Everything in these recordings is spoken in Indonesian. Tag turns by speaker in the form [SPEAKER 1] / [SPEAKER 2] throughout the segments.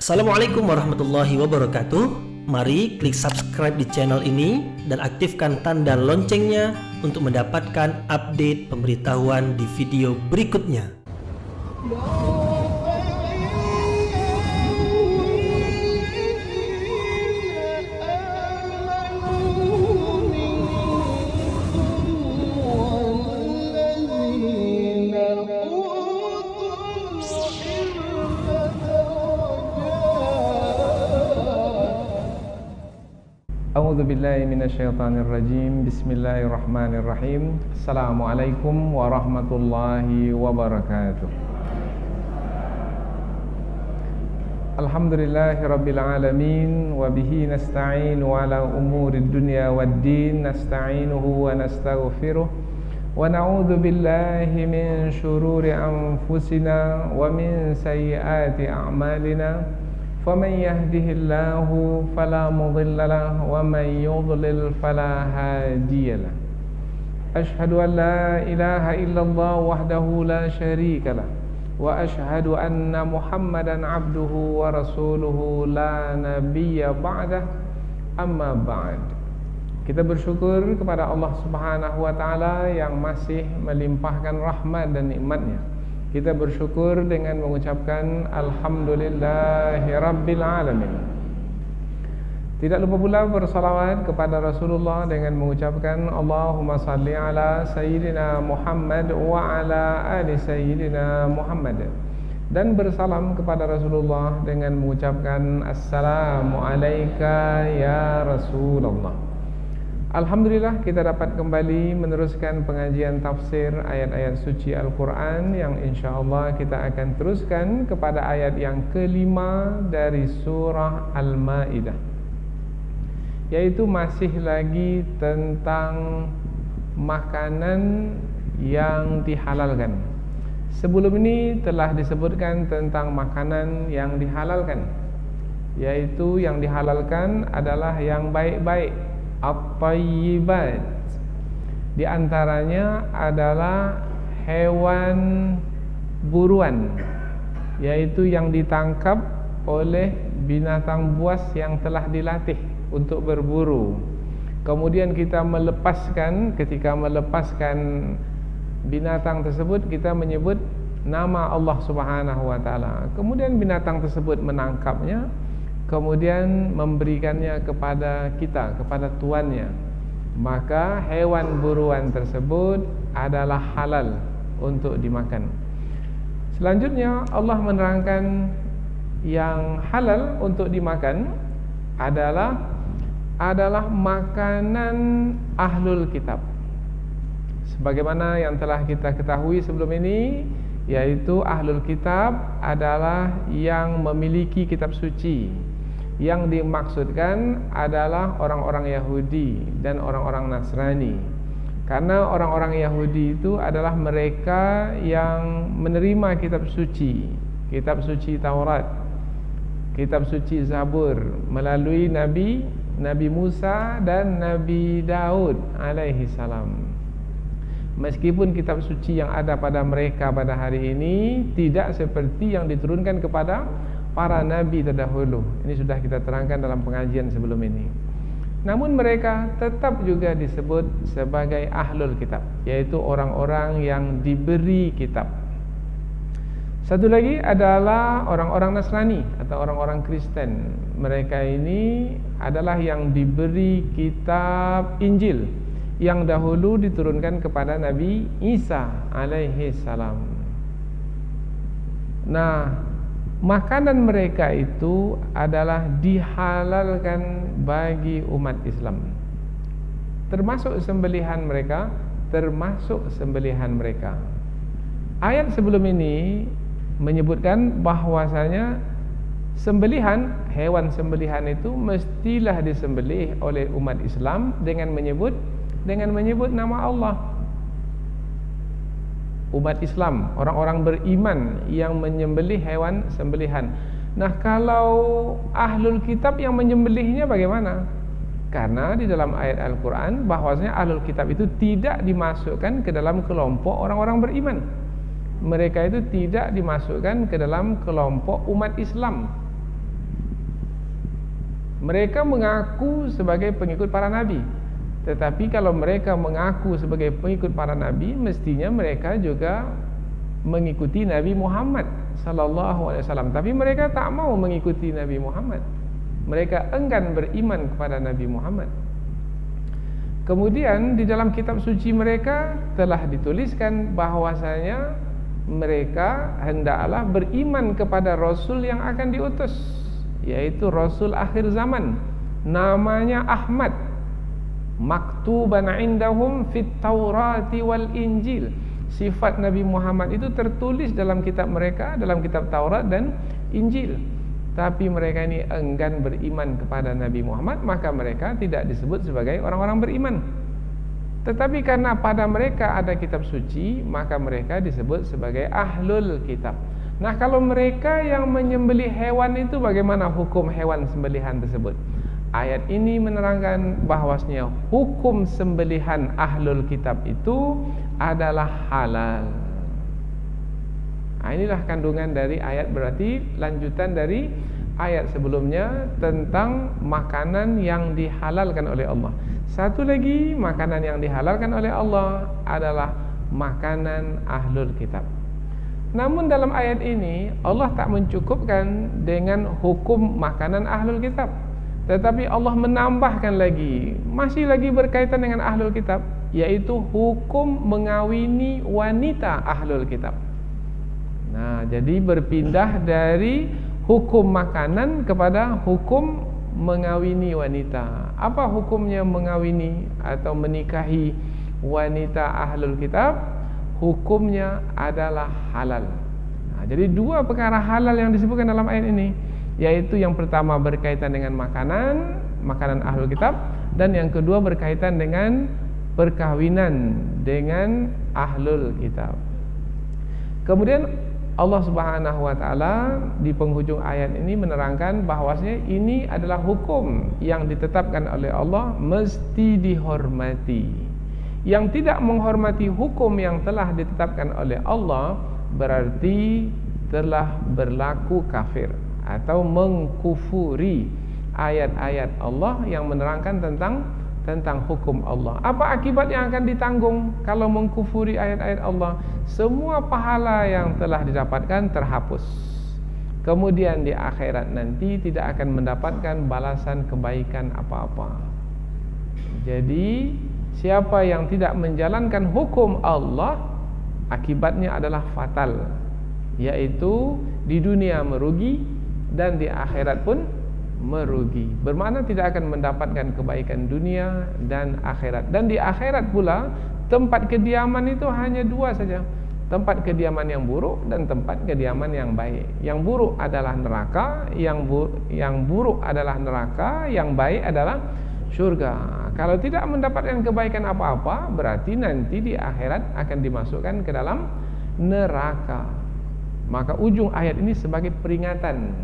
[SPEAKER 1] Assalamualaikum warahmatullahi wabarakatuh. Mari klik subscribe di channel ini dan aktifkan tanda loncengnya untuk mendapatkan update pemberitahuan di video berikutnya.
[SPEAKER 2] A'udzu billahi minasyaitonir rajim. Bismillahirrahmanirrahim. Assalamualaikum warahmatullahi wabarakatuh. Alhamdulillahirabbil alamin wa bihi nasta'inu ala umurid dunya waddin. Nasta'inuhu wa nastaghfiruh wa na'udzu billahi min syururi anfusina wa min sayyiati a'malina. فَمَنْ يَهْدِهِ اللَّهُ فَلَا مُضِلَّ لَهُ وَمَنْ يُضْلِلْ فَلَا هَادِيَ لَهُ أَشْهَدُ أَنْ لَا إِلَهَ إِلَّا اللَّهُ وَحْدَهُ لَا شَرِيكَ لَهُ وَأَشْهَدُ أَنَّ مُحَمَّدًا عَبْدُهُ وَرَسُولُهُ لَا نَبِيَّ بَعْدَهُ أَمَّا بَعْدُ. Kita bersyukur kepada Allah Subhanahu wa taala yang masih melimpahkan rahmat dan nikmat-Nya. Kita bersyukur dengan mengucapkan Alhamdulillahirabbil alamin. Tidak lupa pula bersalawat kepada Rasulullah dengan mengucapkan Allahumma salli ala Sayyidina Muhammad wa ala ali Sayyidina Muhammad. Dan bersalam kepada Rasulullah dengan mengucapkan Assalamu alayka ya Rasulullah. Alhamdulillah kita dapat kembali meneruskan pengajian tafsir ayat-ayat suci Al-Quran yang insyaAllah kita akan teruskan kepada ayat yang kelima dari surah Al-Ma'idah, yaitu masih lagi tentang makanan yang dihalalkan. Sebelum ini telah disebutkan tentang makanan yang dihalalkan, yaitu yang dihalalkan adalah yang baik-baik, at-tayyibat. Di antaranya adalah hewan buruan, yaitu yang ditangkap oleh binatang buas yang telah dilatih untuk berburu. Kemudian kita melepaskan, ketika melepaskan binatang tersebut kita menyebut nama Allah Subhanahu wa taala. Kemudian binatang tersebut menangkapnya, kemudian memberikannya kepada kita, kepada tuannya. Maka hewan buruan tersebut adalah halal untuk dimakan. Selanjutnya Allah menerangkan yang halal untuk dimakan adalah makanan ahlul kitab. Sebagaimana yang telah kita ketahui sebelum ini, yaitu ahlul kitab adalah yang memiliki kitab suci. Yang dimaksudkan adalah orang-orang Yahudi dan orang-orang Nasrani. Karena orang-orang Yahudi itu adalah mereka yang menerima kitab suci Taurat, kitab suci Zabur melalui Nabi Musa dan Nabi Daud alaihi salam. Meskipun kitab suci yang ada pada mereka pada hari ini tidak seperti yang diturunkan kepada para nabi terdahulu. Ini sudah kita terangkan dalam pengajian sebelum ini. Namun mereka tetap juga disebut sebagai ahlul kitab, yaitu orang-orang yang diberi kitab. Satu lagi adalah orang-orang Nasrani atau orang-orang Kristen. Mereka ini adalah yang diberi kitab Injil yang dahulu diturunkan kepada Nabi Isa alaihi salam. Nah, makanan mereka itu adalah dihalalkan bagi umat Islam, termasuk sembelihan mereka. Ayat sebelum ini menyebutkan bahwasanya hewan sembelihan itu mestilah disembelih oleh umat Islam dengan menyebut nama Allah. Umat Islam, orang-orang beriman yang menyembelih hewan sembelihan. Nah, kalau ahlul kitab yang menyembelihnya bagaimana? Karena di dalam ayat Al-Quran bahwasanya ahlul kitab itu tidak dimasukkan ke dalam kelompok orang-orang beriman. mereka itu tidak dimasukkan ke dalam kelompok umat Islam. Mereka mengaku sebagai pengikut para nabi. Tetapi kalau mereka mengaku sebagai pengikut para nabi, mestinya mereka juga mengikuti Nabi Muhammad sallallahu alaihi wasallam. Tapi mereka tak mau mengikuti Nabi Muhammad. Mereka enggan beriman kepada Nabi Muhammad. Kemudian di dalam kitab suci mereka telah dituliskan bahwasanya mereka hendaklah beriman kepada Rasul yang akan diutus, yaitu Rasul akhir zaman, namanya Ahmad, maktuban indahum fit Taurati wal Injil. Sifat Nabi Muhammad itu tertulis dalam kitab mereka, dalam kitab Taurat dan Injil. Tapi mereka ini enggan beriman kepada Nabi Muhammad, maka mereka tidak disebut sebagai orang-orang beriman. Tetapi karena pada mereka ada kitab suci, maka mereka disebut sebagai ahlul kitab. Nah, kalau mereka yang menyembelih hewan itu, bagaimana hukum hewan sembelihan tersebut? Ayat ini menerangkan bahwasanya hukum sembelihan ahlul kitab itu adalah halal. Nah, inilah kandungan dari ayat, berarti lanjutan dari ayat sebelumnya tentang makanan yang dihalalkan oleh Allah. Satu lagi, makanan yang dihalalkan oleh Allah adalah makanan ahlul kitab. Namun dalam ayat ini Allah tak mencukupkan dengan hukum makanan ahlul kitab, tetapi Allah menambahkan lagi, masih lagi berkaitan dengan ahlul kitab, yaitu hukum mengawini wanita ahlul kitab. Nah, jadi berpindah dari hukum makanan kepada hukum mengawini wanita. Apa hukumnya mengawini atau menikahi wanita ahlul kitab? Hukumnya adalah halal. Nah, jadi dua perkara halal yang disebutkan dalam ayat ini, yaitu yang pertama berkaitan dengan makanan ahlul kitab, dan yang kedua berkaitan dengan perkawinan dengan ahlul kitab. Kemudian Allah Subhanahu wa taala di penghujung ayat ini menerangkan bahwasanya ini adalah hukum yang ditetapkan oleh Allah, mesti dihormati. Yang tidak menghormati hukum yang telah ditetapkan oleh Allah berarti telah berlaku kafir atau mengkufuri ayat-ayat Allah yang menerangkan tentang hukum Allah. Apa akibat yang akan ditanggung kalau mengkufuri ayat-ayat Allah? Semua pahala yang telah didapatkan terhapus. Kemudian di akhirat nanti tidak akan mendapatkan balasan kebaikan apa-apa. Jadi siapa yang tidak menjalankan hukum Allah, akibatnya adalah fatal, yaitu di dunia merugi dan di akhirat pun merugi. Bermakna tidak akan mendapatkan kebaikan dunia dan akhirat. Dan di akhirat pula tempat kediaman itu hanya dua saja, tempat kediaman yang buruk dan tempat kediaman yang baik. Yang buruk adalah neraka, yang buruk adalah neraka, yang baik adalah surga. Kalau tidak mendapatkan kebaikan apa-apa, berarti nanti di akhirat akan dimasukkan ke dalam neraka. Maka ujung ayat ini sebagai peringatan,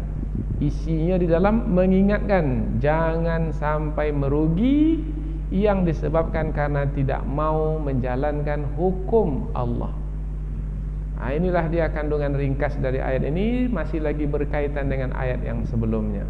[SPEAKER 2] isinya di dalam mengingatkan jangan sampai merugi yang disebabkan karena tidak mau menjalankan hukum Allah. Nah, inilah dia kandungan ringkas dari ayat ini, masih lagi berkaitan dengan ayat yang sebelumnya.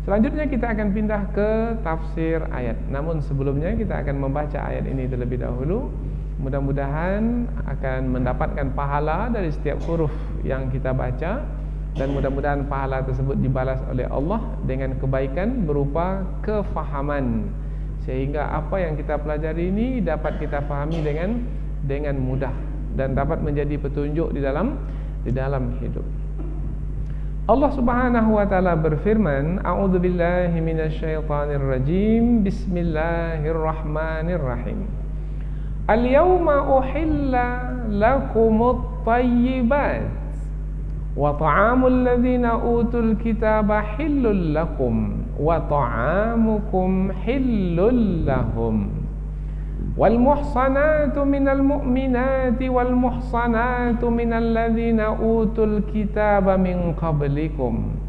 [SPEAKER 2] Selanjutnya kita akan pindah ke tafsir ayat. Namun sebelumnya kita akan membaca ayat ini terlebih dahulu. Mudah-mudahan akan mendapatkan pahala dari setiap huruf yang kita baca, dan mudah-mudahan pahala tersebut dibalas oleh Allah dengan kebaikan berupa kefahaman, sehingga apa yang kita pelajari ini dapat kita fahami dengan mudah dan dapat menjadi petunjuk di dalam hidup. Allah Subhanahu wa taala berfirman, A'udzubillahi minasyaitonirrajim. Bismillahirrahmanirrahim. Al-yawma uhilla lakumut thayyibat wa ta'amul ladzina utul kitaba hillul lakum wa ta'amukum hillul lahum. Wal muhsanatu minal mu'minati wal muhsanatu minal ladzina utul kitaba min qablikum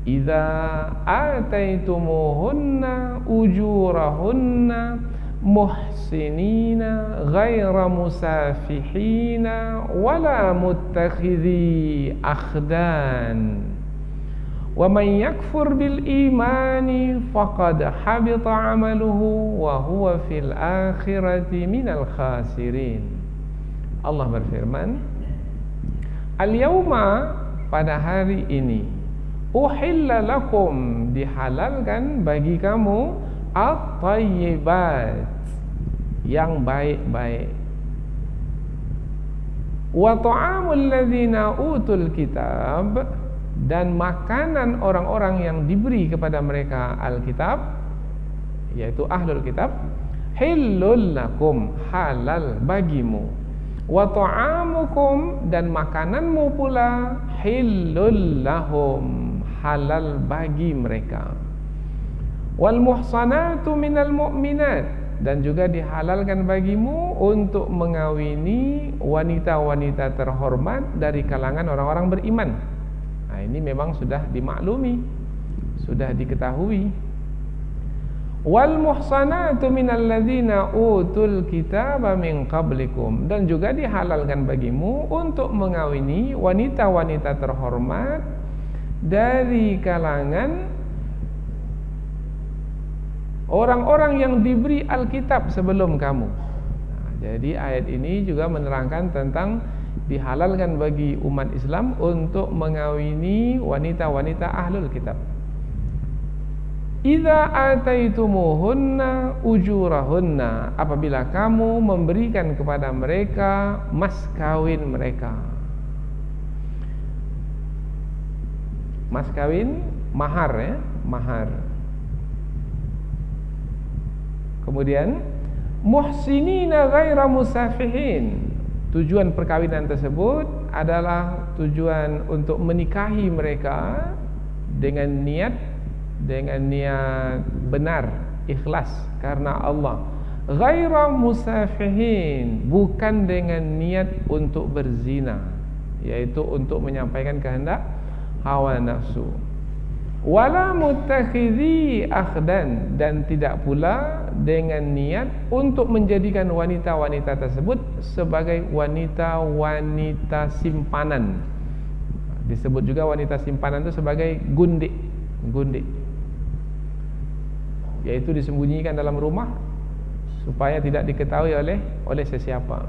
[SPEAKER 2] idza ataitumuhunna ujurahunna muhsinina ghaira musafihina wala muttakhidhi akhdan Wa may yakfur bil imani faqad habita 'amaluhu wa huwa fil akhirati minal khasirin. Allah berfirman, Al-yawma, pada hari ini, uhilla lakum, dihalalkan bagi kamu, at-tayyibat, yang baik-baik. Wa ta'amul ladzina utul kitab, dan makanan orang-orang yang diberi kepada mereka Alkitab, yaitu ahlul kitab, hillul lakum, halal bagimu. Wa ta'amukum, dan makananmu pula, hillul lahum, halal bagi mereka. Wal muhsanatu minal mu'minat, dan juga dihalalkan bagimu untuk mengawini wanita-wanita terhormat dari kalangan orang-orang beriman. Nah, ini memang sudah dimaklumi, sudah diketahui. Wal muhsanatu minal ladzina utul kitaba min qablikum, dan juga dihalalkan bagimu untuk mengawini wanita-wanita terhormat dari kalangan orang-orang yang diberi Alkitab sebelum kamu. Nah, jadi ayat ini juga menerangkan tentang dihalalkan bagi umat Islam untuk mengawini wanita-wanita ahlul kitab. Idza ataitumuhunna ujurahunna, apabila kamu memberikan kepada mereka mas kawin mereka. Mas kawin, mahar ya, mahar. Kemudian muhsinina ghaira musafihin, tujuan perkawinan tersebut adalah tujuan untuk menikahi mereka dengan niat benar, ikhlas karena Allah. Ghaira musafihin, bukan dengan niat untuk berzina, yaitu untuk menyampaikan kehendak hawa nafsu. Wala mutakhidhi akhdan, dan tidak pula dengan niat untuk menjadikan wanita-wanita tersebut sebagai wanita-wanita simpanan. Disebut juga wanita simpanan itu sebagai gundik, yaitu disembunyikan dalam rumah supaya tidak diketahui oleh sesiapa.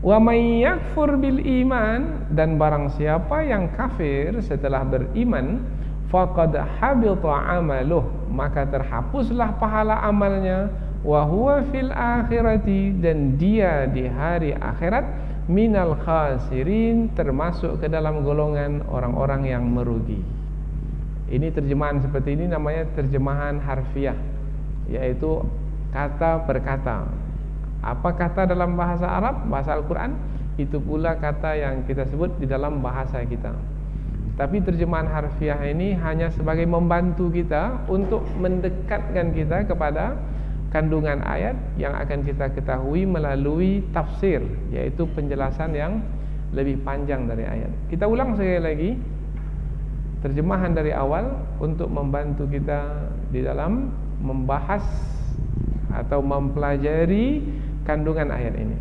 [SPEAKER 2] Wa may yakfur bil iman, dan barang siapa yang kafir setelah beriman, faqad habita amaluh, maka terhapuslah pahala amalnya, wa huwa fil akhirati, dan dia di hari akhirat, minal khasirin, termasuk ke dalam golongan orang-orang yang merugi. Ini terjemahan seperti ini namanya terjemahan harfiah, yaitu kata per kata. Apa kata dalam bahasa Arab, bahasa Al-Quran, itu pula kata yang kita sebut di dalam bahasa kita. Tapi terjemahan harfiah ini hanya sebagai membantu kita untuk mendekatkan kita kepada kandungan ayat yang akan kita ketahui melalui tafsir, yaitu penjelasan yang lebih panjang dari ayat. Kita ulang sekali lagi terjemahan dari awal untuk membantu kita di dalam membahas atau mempelajari kandungan ayat ini.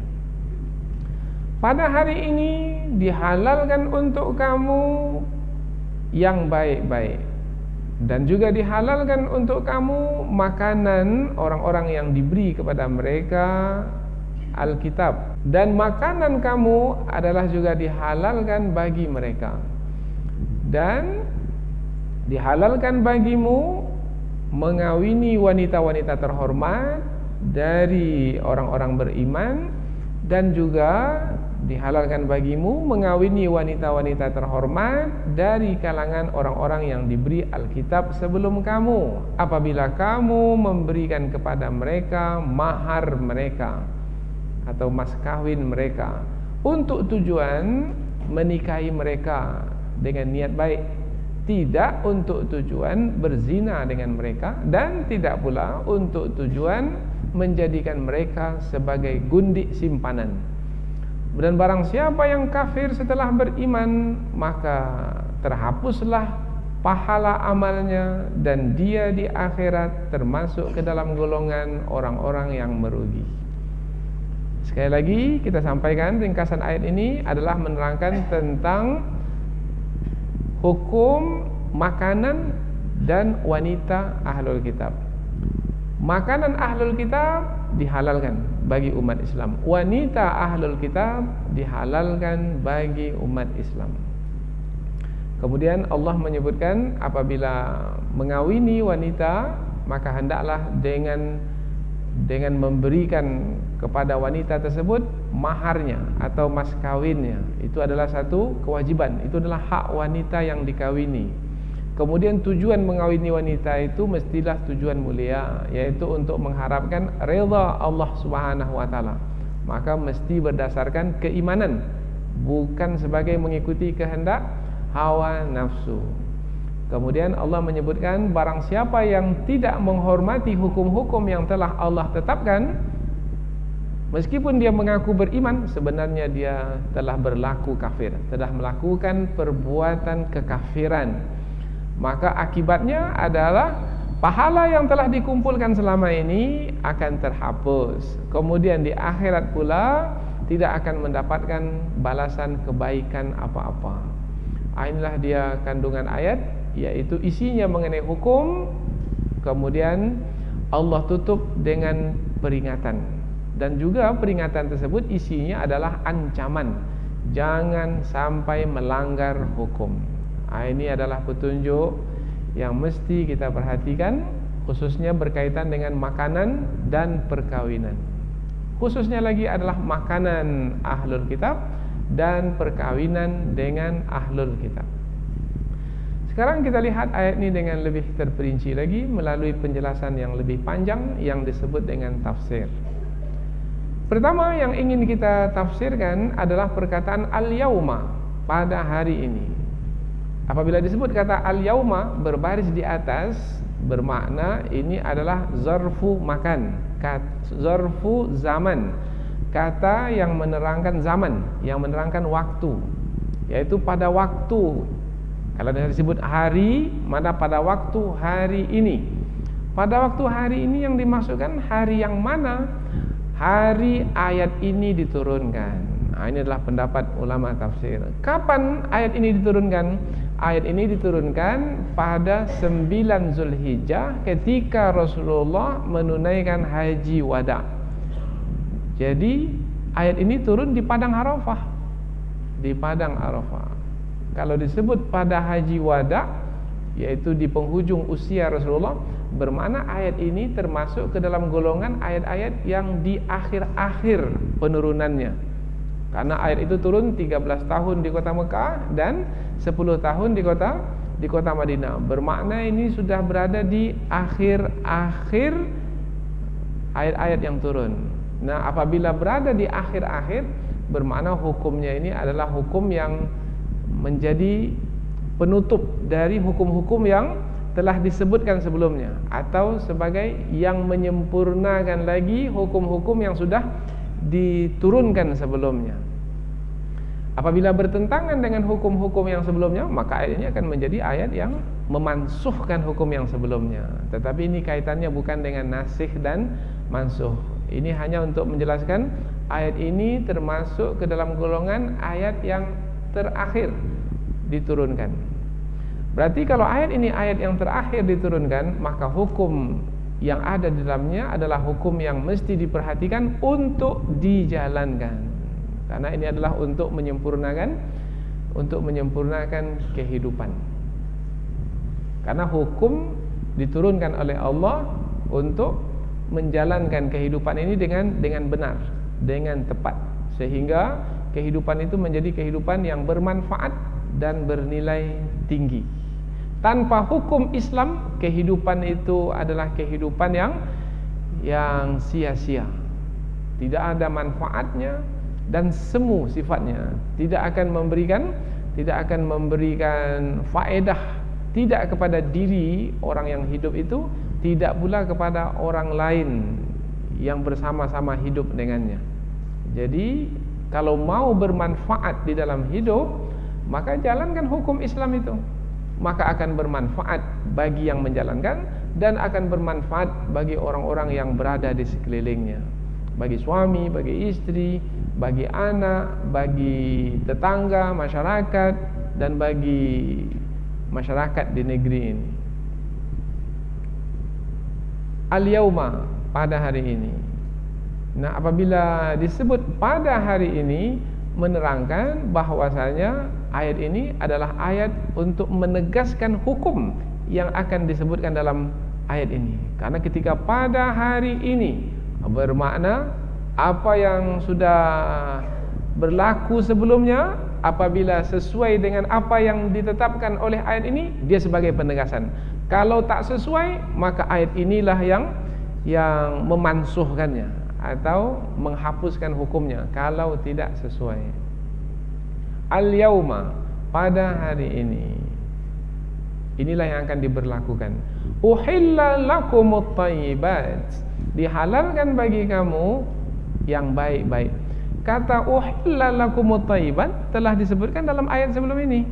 [SPEAKER 2] Pada hari ini dihalalkan untuk kamu yang baik-baik, dan juga dihalalkan untuk kamu makanan orang-orang yang diberi kepada mereka Alkitab, dan makanan kamu adalah juga dihalalkan bagi mereka, dan dihalalkan bagimu mengawini wanita-wanita terhormat dari orang-orang beriman, dan juga dihalalkan bagimu mengawini wanita-wanita terhormat dari kalangan orang-orang yang diberi Alkitab sebelum kamu, apabila kamu memberikan kepada mereka mahar mereka atau mas kawin mereka untuk tujuan menikahi mereka dengan niat baik, tidak untuk tujuan berzina dengan mereka, dan tidak pula untuk tujuan menjadikan mereka sebagai gundik simpanan. Dan barang siapa yang kafir setelah beriman, maka terhapuslah pahala amalnya, dan dia di akhirat termasuk ke dalam golongan orang-orang yang merugi. Sekali lagi kita sampaikan, ringkasan ayat ini adalah menerangkan tentang hukum makanan dan wanita ahlul kitab. Makanan ahlul kitab dihalalkan bagi umat Islam. Wanita ahlul kitab dihalalkan bagi umat Islam. Kemudian Allah menyebutkan apabila mengawini wanita, maka hendaklah dengan memberikan kepada wanita tersebut maharnya atau mas kawinnya. Itu adalah satu kewajiban. Itu adalah hak wanita yang dikawini. Kemudian tujuan mengawini wanita itu mestilah tujuan mulia, yaitu untuk mengharapkan redha Allah Subhanahu wa taala. Maka mesti berdasarkan keimanan, bukan sebagai mengikuti kehendak hawa nafsu. Kemudian Allah menyebutkan barang siapa yang tidak menghormati hukum-hukum yang telah Allah tetapkan, meskipun dia mengaku beriman, sebenarnya dia telah berlaku kafir, telah melakukan perbuatan kekafiran. Maka akibatnya adalah pahala yang telah dikumpulkan selama ini akan terhapus. Kemudian di akhirat pula tidak akan mendapatkan balasan kebaikan apa-apa. Inilah dia kandungan ayat, yaitu isinya mengenai hukum. Kemudian Allah tutup dengan peringatan. Dan juga peringatan tersebut isinya adalah ancaman, jangan sampai melanggar hukum. Ini adalah petunjuk yang mesti kita perhatikan, khususnya berkaitan dengan makanan dan perkawinan. Khususnya lagi adalah makanan ahlul kitab dan perkawinan dengan ahlul kitab. Sekarang kita lihat ayat ini dengan lebih terperinci lagi melalui penjelasan yang lebih panjang yang disebut dengan tafsir. Pertama yang ingin kita tafsirkan adalah perkataan al-yauma, pada hari ini. Apabila disebut kata al-yauma berbaris di atas, bermakna ini adalah zarfu makan, zarfu zaman, kata yang menerangkan zaman, yang menerangkan waktu, yaitu pada waktu. Kalau disebut hari, mana pada waktu hari ini. Pada waktu hari ini yang dimaksudkan hari yang mana? Hari ayat ini diturunkan. Ini adalah pendapat ulama tafsir. Kapan ayat ini diturunkan? Ayat ini diturunkan pada 9 Zulhijjah ketika Rasulullah menunaikan haji wada. Jadi ayat ini turun di padang Arafah. Di padang Arafah. Kalau disebut pada haji wada, yaitu di penghujung usia Rasulullah, bermakna ayat ini termasuk ke dalam golongan ayat-ayat yang di akhir-akhir penurunannya. Karena ayat itu turun 13 tahun di kota Mekah dan 10 tahun di kota Madinah. Bermakna ini sudah berada di akhir-akhir ayat-ayat yang turun. Nah, apabila berada di akhir-akhir, bermakna hukumnya ini adalah hukum yang menjadi penutup dari hukum-hukum yang telah disebutkan sebelumnya, atau sebagai yang menyempurnakan lagi hukum-hukum yang sudah diturunkan sebelumnya. Apabila bertentangan dengan hukum-hukum yang sebelumnya, maka ayat ini akan menjadi ayat yang memansuhkan hukum yang sebelumnya. Tetapi ini kaitannya bukan dengan nasikh dan mansuh. Ini hanya untuk menjelaskan ayat ini termasuk ke dalam golongan ayat yang terakhir diturunkan. Berarti kalau ayat ini ayat yang terakhir diturunkan, maka hukum yang ada di dalamnya adalah hukum yang mesti diperhatikan untuk dijalankan. Karena ini adalah untuk menyempurnakan kehidupan. Karena hukum diturunkan oleh Allah untuk menjalankan kehidupan ini dengan benar, dengan tepat, sehingga kehidupan itu menjadi kehidupan yang bermanfaat dan bernilai tinggi. Tanpa hukum Islam, kehidupan itu adalah kehidupan yang sia-sia. Tidak ada manfaatnya dan semu sifatnya. Tidak akan memberikan faedah, tidak kepada diri orang yang hidup itu, tidak pula kepada orang lain yang bersama-sama hidup dengannya. Jadi, kalau mau bermanfaat di dalam hidup, maka jalankan hukum Islam itu. Maka akan bermanfaat bagi yang menjalankan dan akan bermanfaat bagi orang-orang yang berada di sekelilingnya, bagi suami, bagi istri, bagi anak, bagi tetangga, masyarakat, dan bagi masyarakat di negeri ini. Al-yauma, pada hari ini. Nah, apabila disebut pada hari ini, menerangkan bahwasanya ayat ini adalah ayat untuk menegaskan hukum yang akan disebutkan dalam ayat ini. Karena ketika pada hari ini bermakna apa yang sudah berlaku sebelumnya, apabila sesuai dengan apa yang ditetapkan oleh ayat ini, dia sebagai penegasan. Kalau tak sesuai, maka ayat inilah yang memansuhkannya atau menghapuskan hukumnya kalau tidak sesuai. Al-yauma, pada hari ini, inilah yang akan diberlakukan. Uhilla lakumut thayyibat, dihalalkan bagi kamu yang baik-baik. Kata uhilla lakumut thayyibat telah disebutkan dalam ayat sebelum ini,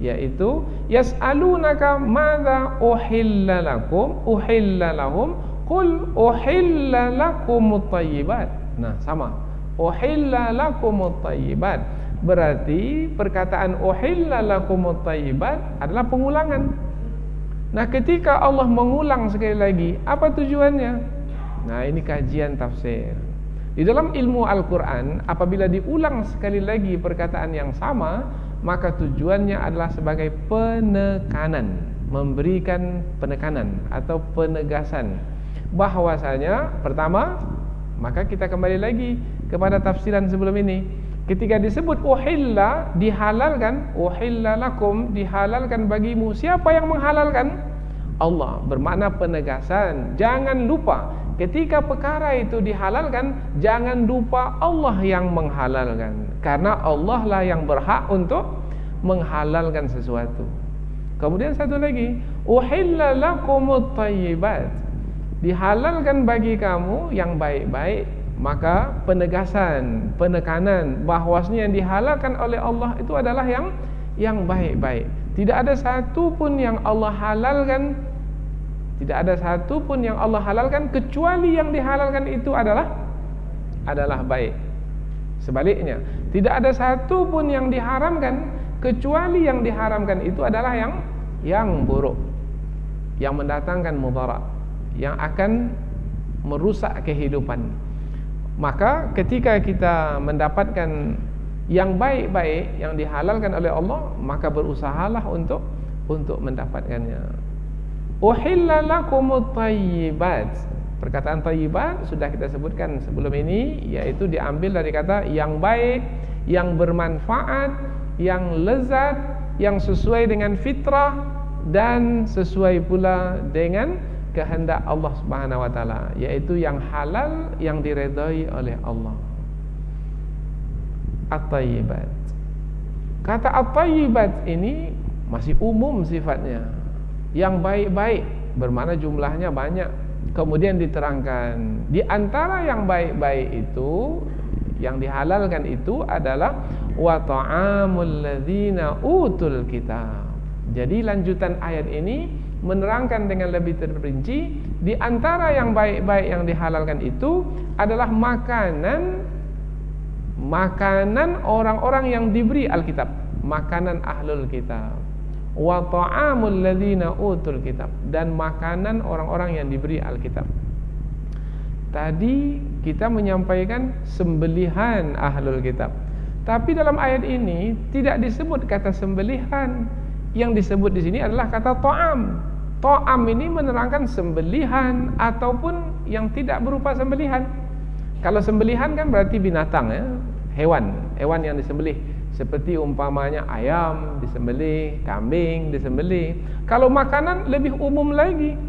[SPEAKER 2] yaitu yas'alunaka madza uhilla lakum, uhilla lahum, qul uhilla lakumut thayyibat. Nah, sama. Uhilla lakumut thayyibat. Berarti perkataan uhilla lakumut thayyibat adalah pengulangan. Nah, ketika Allah mengulang sekali lagi, apa tujuannya? Nah, ini kajian tafsir. Di dalam ilmu Al-Quran, apabila diulang sekali lagi perkataan yang sama, maka tujuannya adalah sebagai penekanan, memberikan penekanan atau penegasan bahwasanya, pertama, maka kita kembali lagi kepada tafsiran sebelum ini. Ketika disebut uhilla, dihalalkan, uhilla lakum, dihalalkan bagimu. Siapa yang menghalalkan? Allah. Bermakna penegasan. Jangan lupa, ketika perkara itu dihalalkan, jangan lupa Allah yang menghalalkan. Karena Allah lah yang berhak untuk menghalalkan sesuatu. Kemudian satu lagi, uhilla lakumut thayyibat, dihalalkan bagi kamu yang baik-baik. Maka penegasan, penekanan bahwasanya yang dihalalkan oleh Allah itu adalah yang baik-baik. Tidak ada satu pun yang Allah halalkan, tidak ada satu pun yang Allah halalkan kecuali yang dihalalkan itu adalah baik. Sebaliknya, tidak ada satu pun yang diharamkan kecuali yang diharamkan itu adalah yang buruk, yang mendatangkan mudarat, yang akan merusak kehidupan. Maka ketika kita mendapatkan yang baik-baik yang dihalalkan oleh Allah, maka berusahalah untuk mendapatkannya. Uhilla lakumut thayyibat. Perkataan thayyibat sudah kita sebutkan sebelum ini, yaitu diambil dari kata yang baik, yang bermanfaat, yang lezat, yang sesuai dengan fitrah dan sesuai pula dengan kehendak Allah Subhanahu wa taala, yaitu yang halal, yang diredai oleh Allah. At-thayyibat. Kata at-thayyibat ini masih umum sifatnya. Yang baik-baik bermakna jumlahnya banyak. Kemudian diterangkan, di antara yang baik-baik itu, yang dihalalkan itu adalah wa ta'amul ladzina utul kitab. Jadi lanjutan ayat ini menerangkan dengan lebih terperinci, di antara yang baik-baik yang dihalalkan itu adalah makanan orang-orang yang diberi Alkitab, makanan ahlul kitab. Wa ta'amul ladzina utul kitab, dan makanan orang-orang yang diberi Alkitab. Tadi kita menyampaikan sembelihan ahlul kitab, tapi dalam ayat ini tidak disebut kata sembelihan. Yang disebut di sini adalah kata ta'am. Ta'am ini menerangkan sembelihan ataupun yang tidak berupa sembelihan. Kalau sembelihan kan berarti binatang, ya, hewan yang disembelih. Seperti umpamanya ayam disembelih, kambing disembelih. Kalau makanan lebih umum lagi,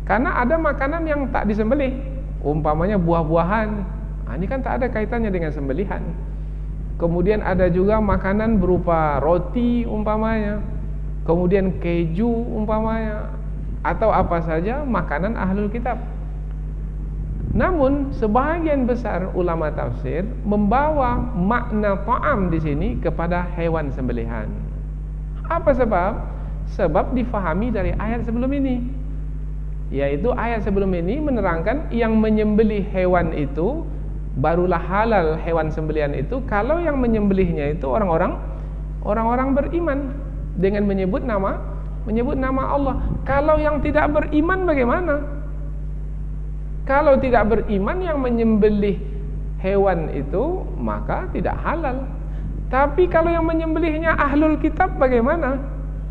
[SPEAKER 2] karena ada makanan yang tak disembelih. Umpamanya buah-buahan, ini kan tak ada kaitannya dengan sembelihan. Kemudian ada juga makanan berupa roti umpamanya, kemudian keju umpamanya, atau apa saja makanan ahlul kitab. Namun sebahagian besar ulama tafsir membawa makna ta'am di sini kepada hewan sembelihan. Apa sebab? Sebab difahami dari ayat sebelum ini, yaitu ayat sebelum ini menerangkan yang menyembelih hewan itu barulah halal, hewan sembelihan itu kalau yang menyembelihnya itu orang-orang beriman. dengan menyebut nama Allah. Kalau yang tidak beriman bagaimana? Kalau tidak beriman yang menyembelih hewan itu maka tidak halal. Tapi kalau yang menyembelihnya ahlul kitab bagaimana?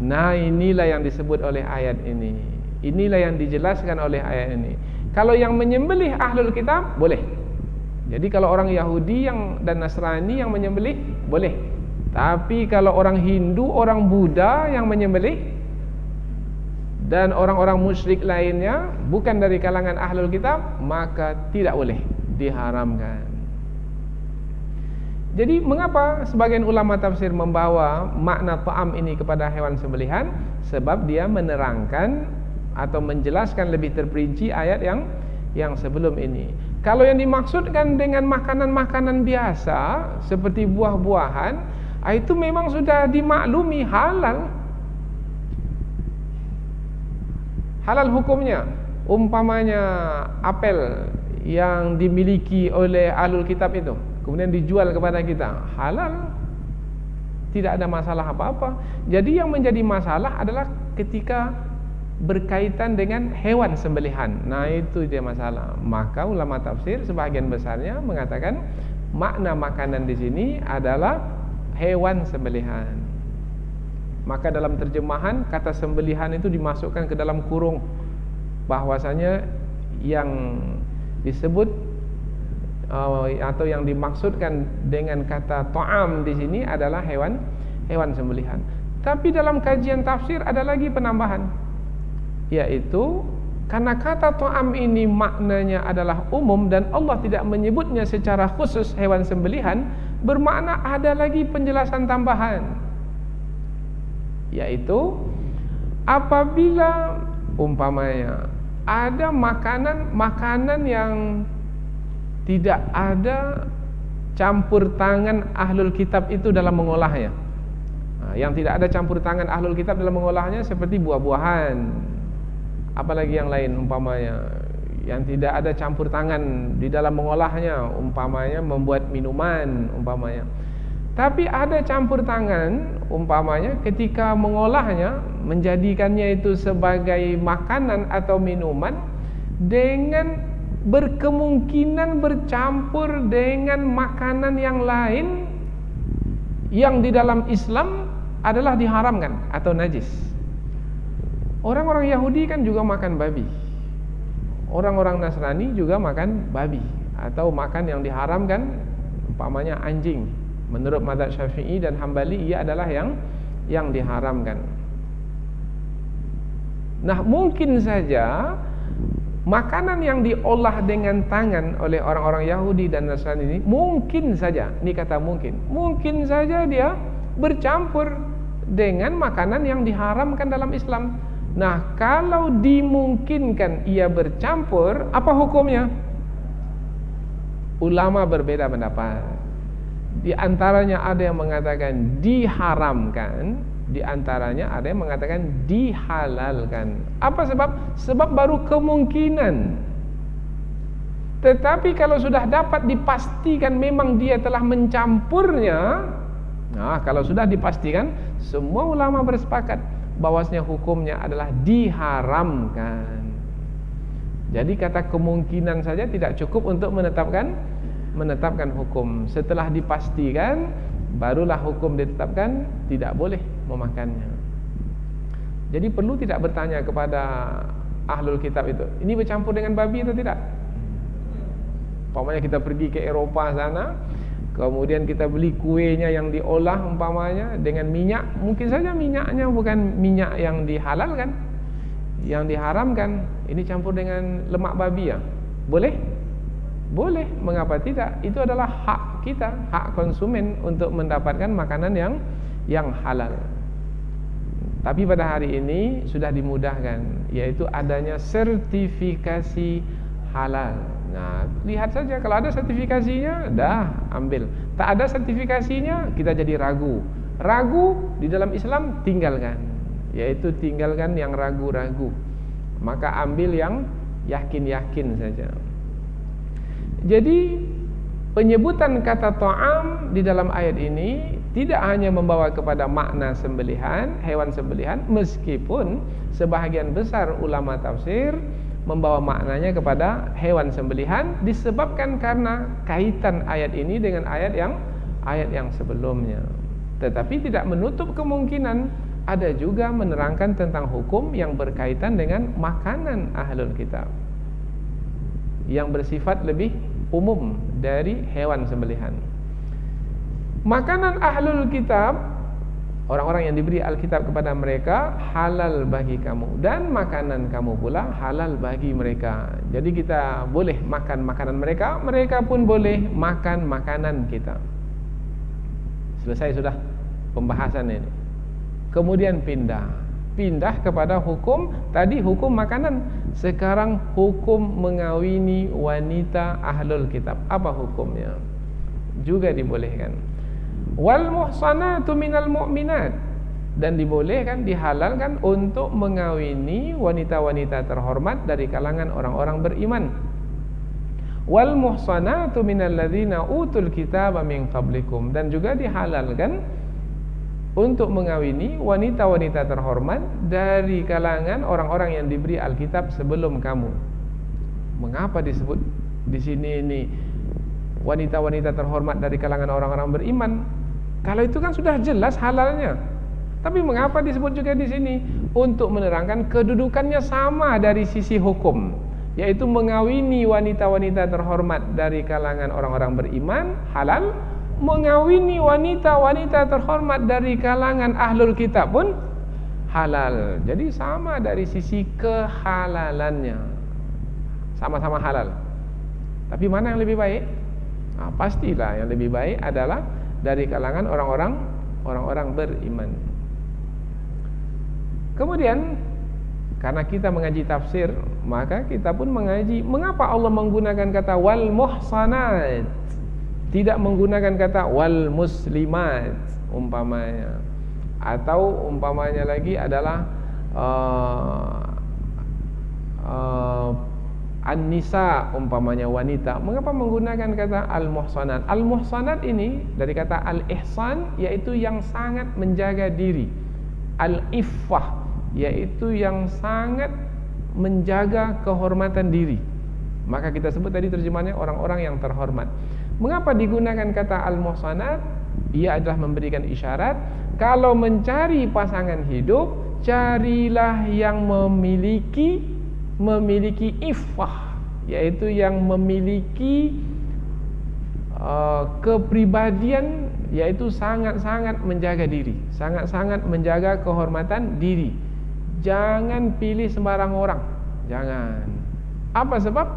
[SPEAKER 2] Nah, inilah yang disebut oleh ayat ini. Inilah yang dijelaskan oleh ayat ini. Kalau yang menyembelih ahlul kitab boleh. Jadi kalau orang Yahudi dan Nasrani yang menyembelih boleh. Tapi kalau orang Hindu, orang Buddha yang menyembelih dan orang-orang musyrik lainnya bukan dari kalangan ahlul kitab, maka tidak boleh, diharamkan. Jadi mengapa sebagian ulama tafsir membawa makna ta'am ini kepada hewan sembelihan? Sebab dia menerangkan atau menjelaskan lebih terperinci ayat yang sebelum ini. Kalau yang dimaksudkan dengan makanan-makanan biasa seperti buah-buahan, itu memang sudah dimaklumi halal. Halal hukumnya. Umpamanya apel yang dimiliki oleh ahlul kitab itu kemudian dijual kepada kita, halal, tidak ada masalah apa-apa. Jadi yang menjadi masalah adalah ketika berkaitan dengan hewan sembelihan. Nah, itu dia masalah. Maka ulama tafsir sebagian besarnya mengatakan makna makanan di sini adalah hewan sembelihan. Maka dalam terjemahan kata sembelihan itu dimasukkan ke dalam kurung, bahwasanya yang disebut atau yang dimaksudkan dengan kata ta'am di sini adalah hewan sembelihan. Tapi dalam kajian tafsir ada lagi penambahan, yaitu karena kata ta'am ini maknanya adalah umum dan Allah tidak menyebutnya secara khusus hewan sembelihan, bermakna ada lagi penjelasan tambahan, yaitu apabila umpamanya ada makanan yang tidak ada campur tangan ahlul kitab itu dalam mengolahnya. Yang tidak ada campur tangan ahlul kitab dalam mengolahnya seperti buah-buahan, apalagi yang lain umpamanya yang tidak ada campur tangan di dalam mengolahnya, umpamanya membuat minuman umpamanya. Tapi ada campur tangan umpamanya ketika mengolahnya, menjadikannya itu sebagai makanan atau minuman dengan berkemungkinan bercampur dengan makanan yang lain yang di dalam Islam adalah diharamkan atau najis. Orang-orang Yahudi kan juga makan babi. Orang-orang Nasrani juga makan babi atau makan yang diharamkan, umpamanya anjing. Menurut mazhab Syafi'i dan Hambali ia adalah yang diharamkan. Nah, mungkin saja makanan yang diolah dengan tangan oleh orang-orang Yahudi dan Nasrani ini, mungkin saja, ini kata mungkin saja dia bercampur dengan makanan yang diharamkan dalam Islam. Nah, kalau dimungkinkan ia bercampur, apa hukumnya? Ulama berbeda pendapat. Di antaranya ada yang mengatakan diharamkan, di antaranya ada yang mengatakan dihalalkan. Apa sebab? Sebab baru kemungkinan. Tetapi kalau sudah dapat dipastikan memang dia telah mencampurnya, nah kalau sudah dipastikan, semua ulama bersepakat bahwasanya hukumnya adalah diharamkan. Jadi kata kemungkinan saja tidak cukup untuk menetapkan hukum. Setelah dipastikan, barulah hukum ditetapkan, tidak boleh memakannya. Jadi perlu tidak bertanya kepada ahlul kitab itu, ini bercampur dengan babi atau tidak? Umpamanya kita pergi ke Eropa sana, kemudian kita beli kuenya yang diolah umpamanya dengan minyak, mungkin saja minyaknya bukan minyak yang dihalalkan, yang diharamkan. Ini campur dengan lemak babi ya? Boleh? Boleh, mengapa tidak? Itu adalah hak kita, hak konsumen untuk mendapatkan makanan yang halal. Tapi pada hari ini sudah dimudahkan, yaitu adanya sertifikasi halal. Nah, lihat saja, kalau ada sertifikasinya, dah ambil. Tak ada sertifikasinya, kita jadi ragu. Ragu di dalam Islam tinggalkan, yaitu tinggalkan yang ragu-ragu. Maka ambil yang yakin-yakin saja. Jadi penyebutan kata ta'am di dalam ayat ini tidak hanya membawa kepada makna sembelihan, hewan sembelihan, meskipun sebahagian besar ulama tafsir membawa maknanya kepada hewan sembelihan disebabkan karena kaitan ayat ini dengan ayat yang sebelumnya. Tetapi tidak menutup kemungkinan ada juga menerangkan tentang hukum yang berkaitan dengan makanan ahlul kitab yang bersifat lebih umum dari hewan sembelihan. Makanan ahlul kitab, orang-orang yang diberi Alkitab kepada mereka, halal bagi kamu, dan makanan kamu pula halal bagi mereka. Jadi kita boleh makan makanan mereka, mereka pun boleh makan makanan kita. Selesai sudah pembahasan ini. Kemudian pindah kepada hukum. Tadi hukum makanan, sekarang hukum mengawini wanita ahlul kitab. Apa hukumnya? Juga dibolehkan. Wal muhsanatu minal mu'minat, dan dibolehkan, dihalalkan untuk mengawini wanita-wanita terhormat dari kalangan orang-orang beriman. Wal muhsanatu minal ladzina utul kitaba min qablikum, dan juga dihalalkan untuk mengawini wanita-wanita terhormat dari kalangan orang-orang yang diberi Alkitab sebelum kamu. Mengapa disebut di sini ini wanita-wanita terhormat dari kalangan orang-orang beriman? Kalau itu kan sudah jelas halalnya. Tapi mengapa disebut juga di sini? Untuk menerangkan kedudukannya sama dari sisi hukum, yaitu mengawini wanita-wanita terhormat dari kalangan orang-orang beriman halal, mengawini wanita-wanita terhormat dari kalangan ahlul kitab pun halal. Jadi sama dari sisi kehalalannya, sama-sama halal. Tapi mana yang lebih baik? Nah, pastilah yang lebih baik adalah dari kalangan orang-orang beriman. Kemudian karena kita mengaji tafsir, maka kita pun mengaji mengapa Allah menggunakan kata wal muhsanat, tidak menggunakan kata wal muslimat umpamanya, atau umpamanya lagi adalah an-nisa umpamanya wanita. Mengapa menggunakan kata al-muhsanat? Al-muhsanat ini dari kata al-ihsan, yaitu yang sangat menjaga diri. Al-iffah, yaitu yang sangat menjaga kehormatan diri. Maka kita sebut tadi terjemahannya orang-orang yang terhormat. Mengapa digunakan kata al-muhsanat? Ia adalah memberikan isyarat kalau mencari pasangan hidup, carilah yang memiliki iffah, yaitu yang memiliki kepribadian, yaitu sangat-sangat menjaga diri, sangat-sangat menjaga kehormatan diri. Jangan pilih sembarang orang, jangan. Apa sebab?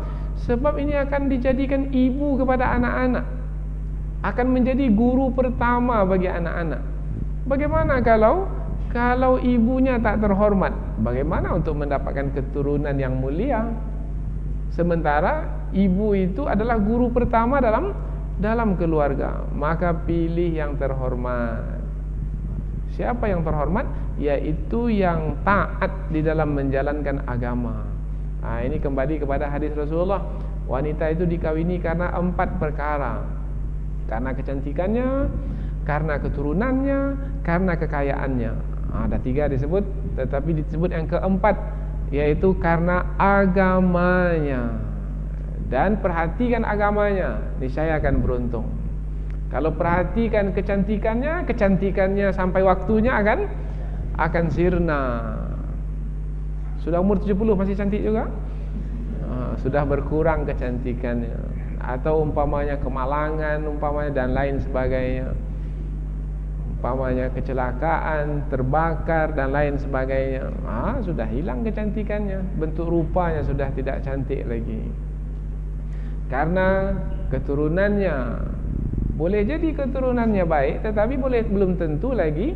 [SPEAKER 2] Sebab ini akan dijadikan ibu kepada anak-anak, akan menjadi guru pertama bagi anak-anak. Bagaimana kalau ibunya tak terhormat? Bagaimana untuk mendapatkan keturunan yang mulia? Sementara ibu itu adalah guru pertama dalam keluarga. Maka pilih yang terhormat. Siapa yang terhormat? Yaitu yang taat di dalam menjalankan agama. Nah, ini kembali kepada hadis Rasulullah. Wanita itu dikawini karena 4 perkara. Karena kecantikannya, karena keturunannya, karena kekayaannya. Ada 3 disebut, tetapi disebut yang keempat, yaitu karena agamanya. Dan perhatikan agamanya, niscaya akan beruntung. Kalau perhatikan kecantikannya sampai waktunya akan sirna. Sudah umur 70 masih cantik juga? Sudah berkurang kecantikannya. Atau umpamanya kemalangan, umpamanya dan lain sebagainya. Umpamanya kecelakaan, terbakar dan lain sebagainya. Sudah hilang kecantikannya, bentuk rupanya sudah tidak cantik lagi. Karena keturunannya, boleh jadi keturunannya baik, tetapi belum tentu lagi.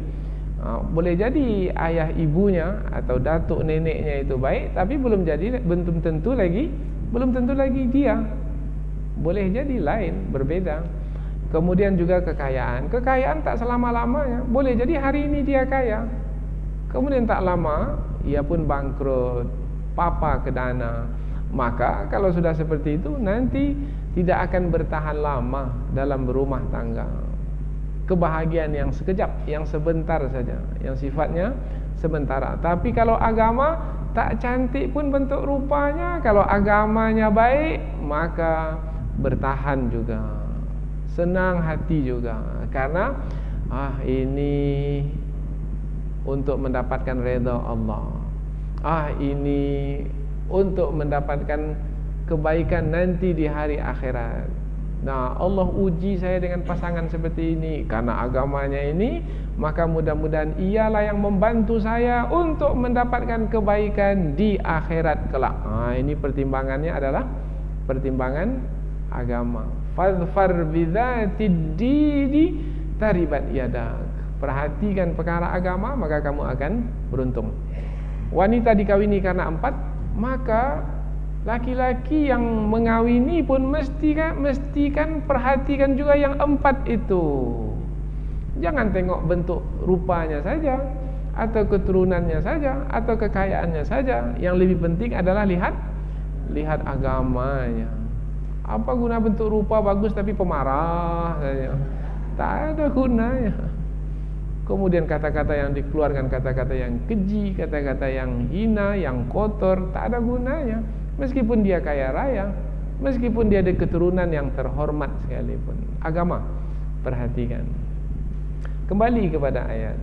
[SPEAKER 2] Boleh jadi ayah ibunya atau datuk neneknya itu baik, tapi belum tentu lagi dia. Boleh jadi lain, berbeda. Kemudian juga kekayaan tak selama-lamanya. Boleh jadi hari ini dia kaya, kemudian tak lama ia pun bangkrut, papa ke dana. Maka kalau sudah seperti itu, nanti tidak akan bertahan lama dalam berumah tangga. kebahagiaan yang sekejap, yang sebentar saja, yang sifatnya sementara. Tapi kalau agama tak cantik pun bentuk rupanya, kalau agamanya baik maka bertahan juga, senang hati juga, karena ini untuk mendapatkan redha Allah, ini untuk mendapatkan kebaikan nanti di hari akhirat. Nah, Allah uji saya dengan pasangan seperti ini karena agamanya ini, maka mudah-mudahan ialah yang membantu saya untuk mendapatkan kebaikan di akhirat kelak. Ini pertimbangannya adalah pertimbangan agama. Fadfar bidzatid dini taribat yadak. Perhatikan perkara agama, maka kamu akan beruntung. Wanita dikawini karena 4, maka laki-laki yang mengawini pun mestikan perhatikan juga yang 4 itu. Jangan tengok bentuk rupanya saja, atau keturunannya saja, atau kekayaannya saja. Yang lebih penting adalah lihat agamanya. Apa guna bentuk rupa bagus tapi pemarah saja? Tak ada gunanya. Kemudian kata-kata yang dikeluarkan, kata-kata yang keji, kata-kata yang hina, yang kotor, tak ada gunanya. Meskipun dia kaya raya, meskipun dia ada keturunan yang terhormat sekalipun. Agama, perhatikan. Kembali kepada ayat.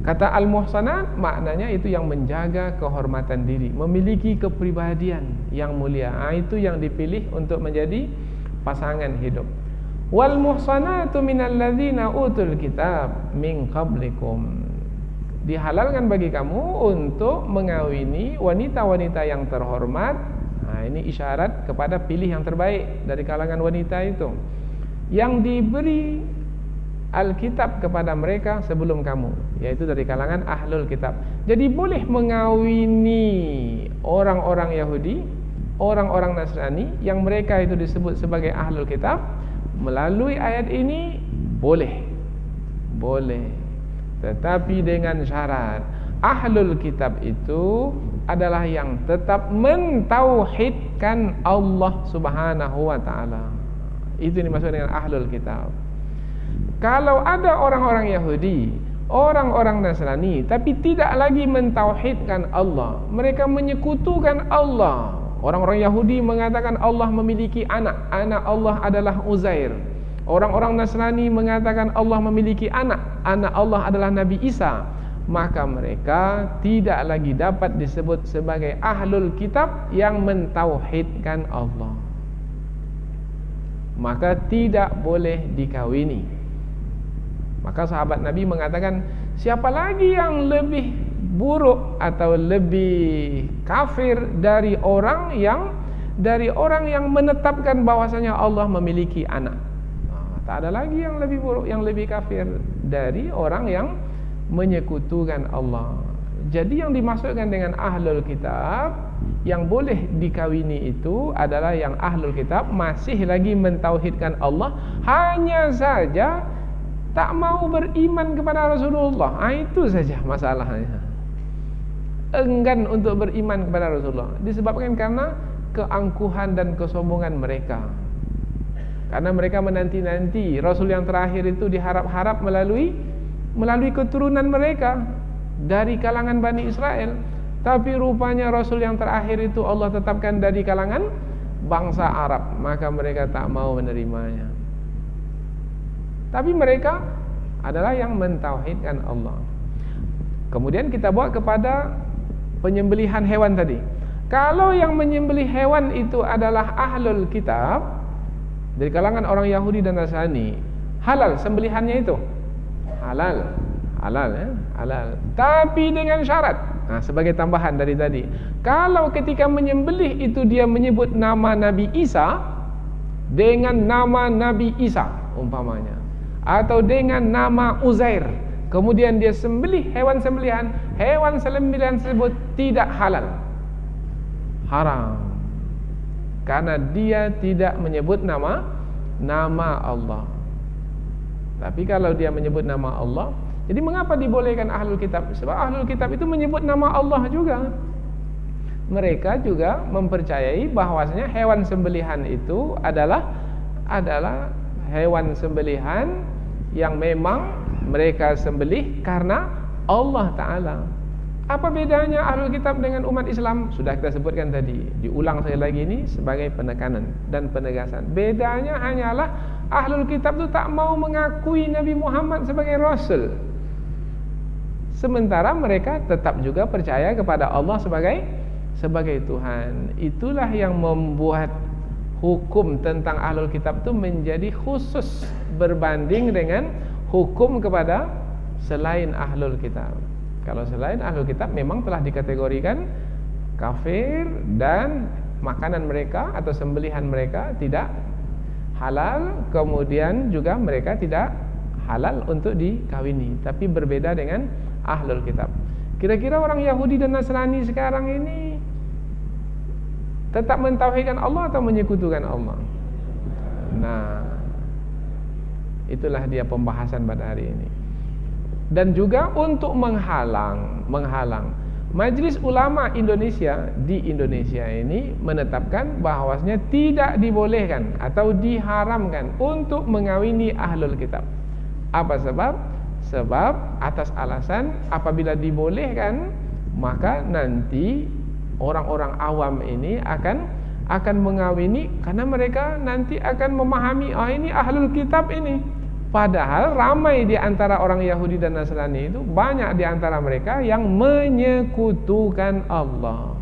[SPEAKER 2] Kata al-muhsanat maknanya itu yang menjaga kehormatan diri, memiliki kepribadian yang mulia. Itu yang dipilih untuk menjadi pasangan hidup. Wal muhsanatu minal ladzina utul kitab min qablikum. Dihalalkan bagi kamu untuk mengawini wanita-wanita yang terhormat. Ini isyarat kepada pilih yang terbaik dari kalangan wanita itu, yang diberi Alkitab kepada mereka sebelum kamu, yaitu dari kalangan ahlul kitab. Jadi boleh mengawini orang-orang Yahudi, orang-orang Nasrani yang mereka itu disebut sebagai ahlul kitab. Melalui ayat ini boleh, tetapi dengan syarat ahlul kitab itu adalah yang tetap mentauhidkan Allah Subhanahu wa ta'ala. Itu dimaksud dengan ahlul kitab. Kalau ada orang-orang Yahudi, orang-orang Nasrani, tapi tidak lagi mentauhidkan Allah, mereka menyekutukan Allah. Orang-orang Yahudi mengatakan Allah memiliki anak Allah adalah Uzair. Orang-orang Nasrani mengatakan Allah memiliki anak Allah adalah Nabi Isa. Maka mereka tidak lagi dapat disebut sebagai ahlul kitab yang mentauhidkan Allah. Maka tidak boleh dikawini. Maka sahabat Nabi mengatakan, siapa lagi yang lebih buruk atau lebih kafir dari orang yang menetapkan bahwasanya Allah memiliki anak. Tak ada lagi yang lebih buruk, yang lebih kafir dari orang yang menyekutukan Allah. Jadi yang dimaksudkan dengan ahlul kitab yang boleh dikawini itu adalah yang ahlul kitab masih lagi mentauhidkan Allah, hanya saja tak mau beriman kepada Rasulullah. Itu saja masalahnya. Enggan untuk beriman kepada Rasulullah disebabkan karena keangkuhan dan kesombongan mereka. Karena mereka menanti-nanti Rasul yang terakhir itu diharap-harap melalui keturunan mereka dari kalangan Bani Israel. Tapi rupanya Rasul yang terakhir itu Allah tetapkan dari kalangan bangsa Arab, maka mereka tak mau menerimanya. Tapi mereka adalah yang mentauhidkan Allah. Kemudian kita bawa kepada penyembelihan hewan tadi. Kalau yang menyembelih hewan itu adalah ahlul kitab dari kalangan orang Yahudi dan Nasrani, halal sembelihannya itu. Halal. Tapi dengan syarat. Sebagai tambahan dari tadi. Kalau ketika menyembelih itu dia menyebut nama Nabi Isa dengan nama Nabi Isa umpamanya, atau dengan nama Uzair, kemudian dia sembelih hewan sembelihan tersebut tidak halal, haram, karena dia tidak menyebut nama Allah. Tapi kalau dia menyebut nama Allah, jadi mengapa dibolehkan ahlul kitab? Sebab ahlul kitab itu menyebut nama Allah juga. Mereka juga mempercayai bahwasanya hewan sembelihan itu adalah hewan sembelihan yang memang mereka sembelih karena Allah Ta'ala. Apa bedanya ahlul kitab dengan umat Islam? Sudah kita sebutkan tadi, diulang sekali lagi ini sebagai penekanan dan penegasan. Bedanya hanyalah ahlul kitab itu tak mau mengakui Nabi Muhammad sebagai Rasul, sementara mereka tetap juga percaya kepada Allah sebagai Tuhan. Itulah yang membuat hukum tentang ahlul kitab itu menjadi khusus berbanding dengan hukum kepada selain ahlul kitab. Kalau selain ahlul kitab memang telah dikategorikan kafir dan makanan mereka atau sembelihan mereka tidak halal, kemudian juga mereka tidak halal untuk dikawini. Tapi berbeda dengan ahlul kitab. Kira-kira orang Yahudi dan Nasrani sekarang ini tetap mentauhidkan Allah atau menyekutukan Allah? Nah, itulah dia pembahasan pada hari ini. Dan juga untuk menghalang Majelis Ulama Indonesia di Indonesia ini menetapkan bahwasanya tidak dibolehkan atau diharamkan untuk mengawini ahlul kitab. Apa sebab? Sebab atas alasan apabila dibolehkan, maka nanti orang-orang awam ini akan mengawini karena mereka nanti akan memahami, ini ahlul kitab ini. Padahal ramai di antara orang Yahudi dan Nasrani itu, banyak di antara mereka yang menyekutukan Allah.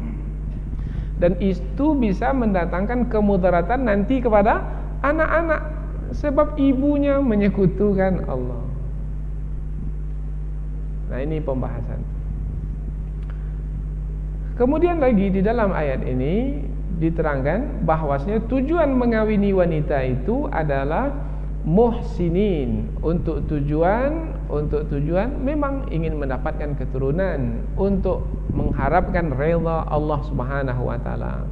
[SPEAKER 2] Dan itu bisa mendatangkan kemudaratan nanti kepada anak-anak, sebab ibunya menyekutukan Allah. Nah, ini pembahasan. Kemudian lagi di dalam ayat ini diterangkan bahwasanya tujuan mengawini wanita itu adalah muhsinin, untuk tujuan memang ingin mendapatkan keturunan, untuk mengharapkan redha Allah Subhanahu wa taala.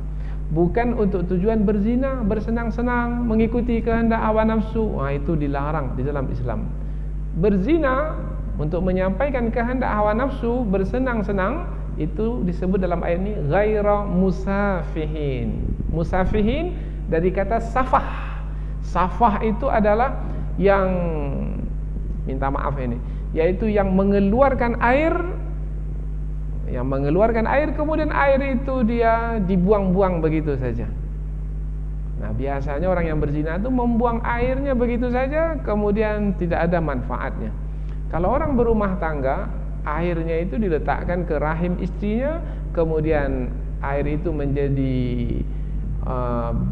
[SPEAKER 2] Bukan untuk tujuan berzina, bersenang-senang, mengikuti kehendak hawa nafsu. Itu dilarang di dalam Islam. Berzina untuk menyampaikan kehendak hawa nafsu, bersenang-senang, itu disebut dalam ayat ini ghaira musafihin. Musafihin dari kata safah. Safah itu adalah yang, minta maaf ini, yaitu yang mengeluarkan air, kemudian air itu dia dibuang-buang begitu saja. Nah, biasanya orang yang berzina itu membuang airnya begitu saja, kemudian tidak ada manfaatnya. Kalau orang berumah tangga, airnya itu diletakkan ke rahim istrinya, kemudian air itu menjadi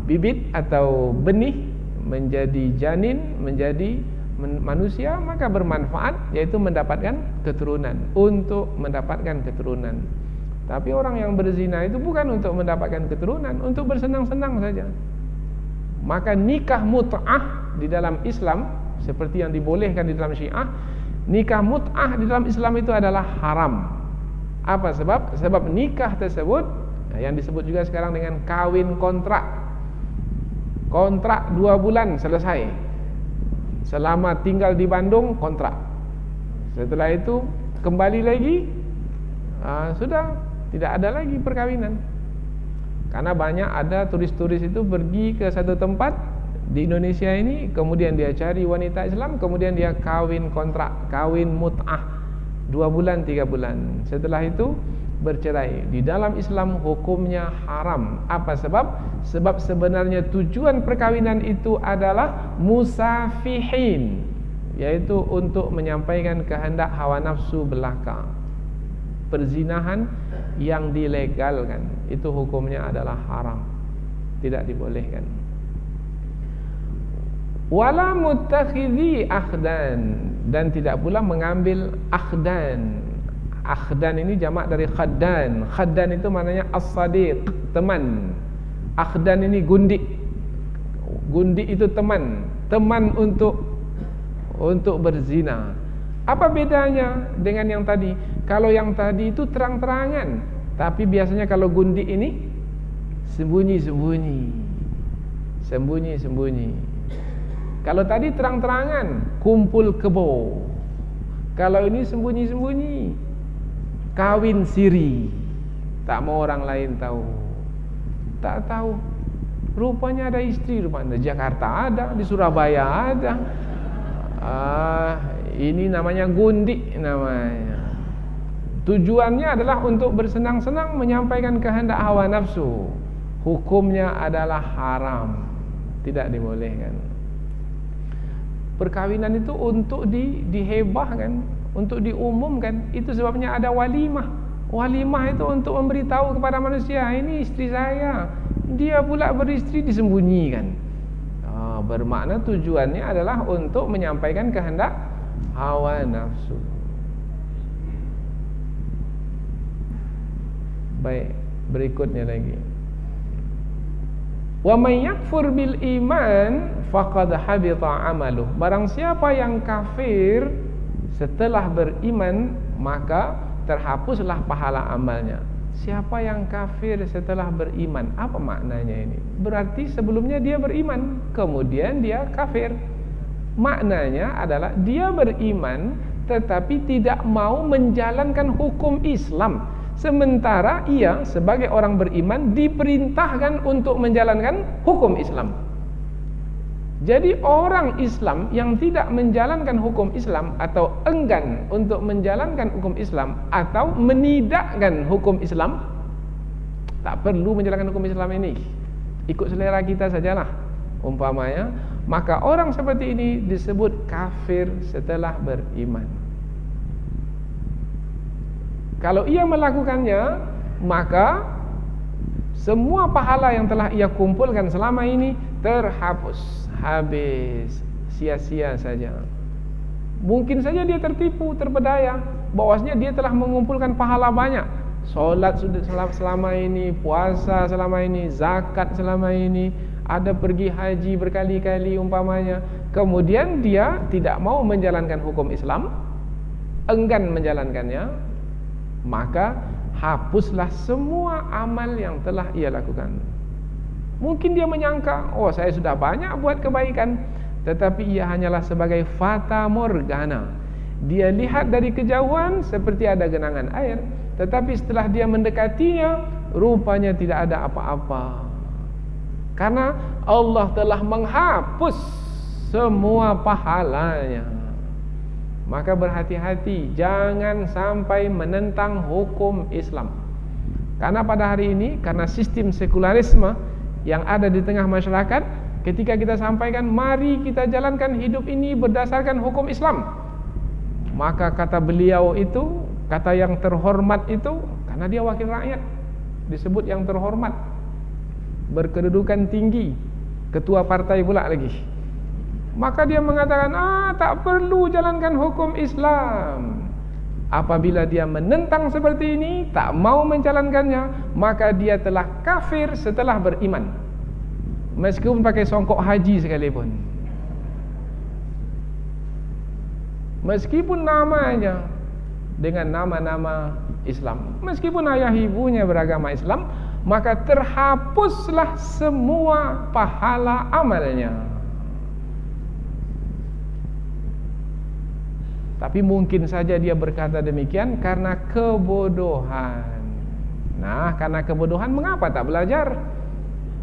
[SPEAKER 2] bibit atau benih, menjadi janin, menjadi manusia, maka bermanfaat, yaitu mendapatkan keturunan, untuk mendapatkan keturunan. Tapi orang yang berzina itu bukan untuk mendapatkan keturunan, untuk bersenang-senang saja. Maka nikah mut'ah di dalam Islam, seperti yang dibolehkan di dalam Syiah, nikah mut'ah di dalam Islam itu adalah haram. Apa sebab? Sebab nikah tersebut, yang disebut juga sekarang dengan kawin kontrak. Kontrak 2 bulan selesai. Selama tinggal di Bandung, kontrak. Setelah itu kembali lagi, sudah tidak ada lagi perkawinan. Karena banyak ada turis-turis itu pergi ke satu tempat di Indonesia ini, kemudian dia cari wanita Islam, kemudian dia kawin kontrak, kawin mut'ah 2 bulan, 3 bulan. Setelah itu bercerai. Di dalam Islam hukumnya haram. Apa sebab? Sebab sebenarnya tujuan perkawinan itu adalah musafihin, yaitu untuk menyampaikan kehendak hawa nafsu belaka. Perzinahan yang dilegalkan itu hukumnya adalah haram, tidak dibolehkan. Wala muttakhidhi akhdan, dan tidak pula mengambil akhdan. Akhdan ini jamak dari khaddan. Khaddan itu maknanya as-sadiq, teman. Akhdan ini gundik. Gundik itu teman, teman untuk berzina. Apa bedanya dengan yang tadi? Kalau yang tadi itu terang-terangan, tapi biasanya kalau gundik ini sembunyi-sembunyi. Sembunyi-sembunyi. Kalau tadi terang-terangan, kumpul kebo. Kalau ini sembunyi-sembunyi, kawin siri, tak mau orang lain tahu. Tak tahu, rupanya ada istri, rupanya di Jakarta ada, di Surabaya ada. Ini namanya gundik namanya. Tujuannya adalah untuk bersenang-senang menyampaikan kehendak hawa nafsu. Hukumnya adalah haram, tidak dibolehkan. Perkawinan itu untuk dihebahkan, untuk diumumkan. Itu sebabnya ada walimah. Walimah itu untuk memberitahu kepada manusia, ini istri saya. Dia pula beristri, disembunyikan. Bermakna tujuannya adalah untuk menyampaikan kehendak hawa nafsu. Baik, berikutnya lagi. Wa may yakfur bil iman faqad habita amaluh. Barang siapa yang kafir setelah beriman, maka terhapuslah pahala amalnya. Siapa yang kafir setelah beriman? Apa maknanya ini? Berarti sebelumnya dia beriman, kemudian dia kafir. Maknanya adalah dia beriman tetapi tidak mau menjalankan hukum Islam. Sementara ia sebagai orang beriman diperintahkan untuk menjalankan hukum Islam. Jadi orang Islam yang tidak menjalankan hukum Islam atau enggan untuk menjalankan hukum Islam atau menidakkan hukum Islam, tak perlu menjalankan hukum Islam ini, ikut selera kita sajalah umpamanya, maka orang seperti ini disebut kafir setelah beriman. Kalau ia melakukannya, maka semua pahala yang telah ia kumpulkan selama ini terhapus, habis, sia-sia saja. Mungkin saja dia tertipu, terpedaya bahwasanya dia telah mengumpulkan pahala banyak. Solat sudah selama ini, puasa selama ini, zakat selama ini, ada pergi haji berkali-kali umpamanya. Kemudian dia tidak mau menjalankan hukum Islam, enggan menjalankannya, maka hapuslah semua amal yang telah ia lakukan. Mungkin dia menyangka, oh saya sudah banyak buat kebaikan, tetapi ia hanyalah sebagai fata morgana. Dia lihat dari kejauhan seperti ada genangan air, tetapi setelah dia mendekatinya, rupanya tidak ada apa-apa. Karena Allah telah menghapus semua pahalanya. Maka berhati-hati, jangan sampai menentang hukum Islam. Karena pada hari ini, karena sistem sekularisme yang ada di tengah masyarakat, ketika kita sampaikan, mari kita jalankan hidup ini berdasarkan hukum Islam, maka kata beliau itu, kata yang terhormat itu, karena dia wakil rakyat, disebut yang terhormat, berkedudukan tinggi, ketua partai pula lagi. Maka dia mengatakan, tak perlu jalankan hukum Islam. Apabila dia menentang seperti ini, tak mau menjalankannya, maka dia telah kafir setelah beriman, meskipun pakai songkok haji sekalipun. Meskipun namanya dengan nama-nama Islam, meskipun ayah ibunya beragama Islam, maka terhapuslah semua pahala amalnya. Tapi mungkin saja dia berkata demikian karena kebodohan. Nah, karena kebodohan mengapa tak belajar?